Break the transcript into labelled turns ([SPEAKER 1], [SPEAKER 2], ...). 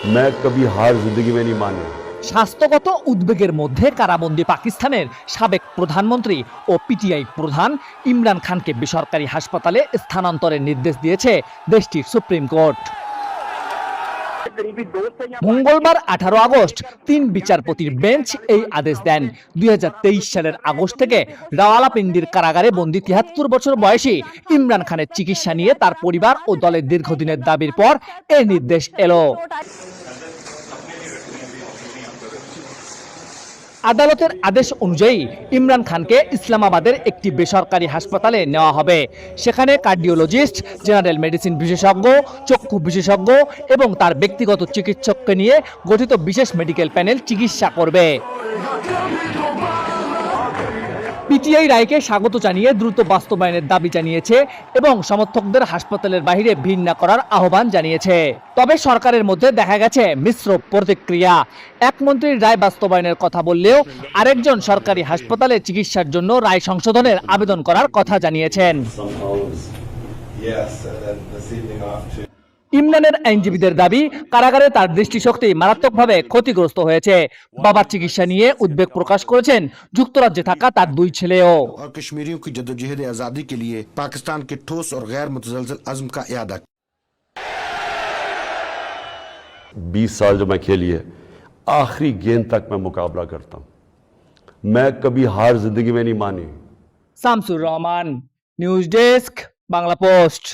[SPEAKER 1] मैं कभी हार जिंदगी में नहीं मानी।
[SPEAKER 2] স্বাস্থ্যগত উদ্বেগের মধ্যে কারাবন্দী পাকিস্তানের সাবেক প্রধানমন্ত্রী ও পিটিআই প্রধান ইমরান খানকে বেসরকারি হাসপাতালে স্থানান্তরের নির্দেশ দিয়েছে দেশটির সুপ্রিম কোর্ট। মঙ্গলবার 18 আগস্ট 3 বিচারপতির বেঞ্চ এই আদেশ দেন। 2023 সালের আগস্ট থেকে রাওয়ালপিন্ডির কারাগারে বন্দী 73 বছর বয়সী ইমরান খানের চিকিৎসা নিয়ে তার পরিবার ও দলের দীর্ঘদিনের দাবির পর এই নির্দেশ এলো। আদালতের আদেশ অনুযায়ী ইমরান খানকে ইসলামাবাদের একটি বেসরকারি হাসপাতালে নেওয়া হবে। সেখানে কার্ডিওলজিস্ট, জেনারেল মেডিসিন বিশেষজ্ঞ, চক্ষু বিশেষজ্ঞ এবং তার ব্যক্তিগত চিকিৎসককে নিয়ে গঠিত বিশেষ মেডিকেল প্যানেল চিকিৎসা করবে। পিটিআই রায়কে স্বাগত জানিয়ে দ্রুত বাস্তবায়নের দাবি জানিয়েছে এবং সমর্থকদের হাসপাতালের বাইরে ভিড় না করার আহ্বান জানিয়েছে। তবে সরকারের মধ্যে দেখা গেছে মিশ্র প্রতিক্রিয়া। এক মন্ত্রীর রায় বাস্তবায়নের কথা বললেও আরেকজন সরকারি হাসপাতালে চিকিৎসার জন্য রায় সংশোধনের আবেদন করার কথা জানিয়েছেন। ইমরানের আইনজীবীদের দাবি, কারাগারে তার দৃষ্টিশক্তি মারাত্মকভাবে ক্ষতিগ্রস্ত হয়েছে। বাবার চিকিৎসা নিয়ে উদ্বেগ প্রকাশ করেছেন যুক্তরাজ্যে থাকা তার দুই ছেলেও।
[SPEAKER 3] कश्मीरियों की जद्दोजहद आज़ादी के लिए पाकिस्तान के ठोस और गैर मुतज़लज़ल अज़्म का इयादा।
[SPEAKER 1] 20 साल जो मैं खेली है, आखिरी गेंद तक मैं मुकाबला करता हूं। मैं कभी हार जिंदगी में नहीं मानी।
[SPEAKER 2] Shamsur Rahman, news desk, Bangla post.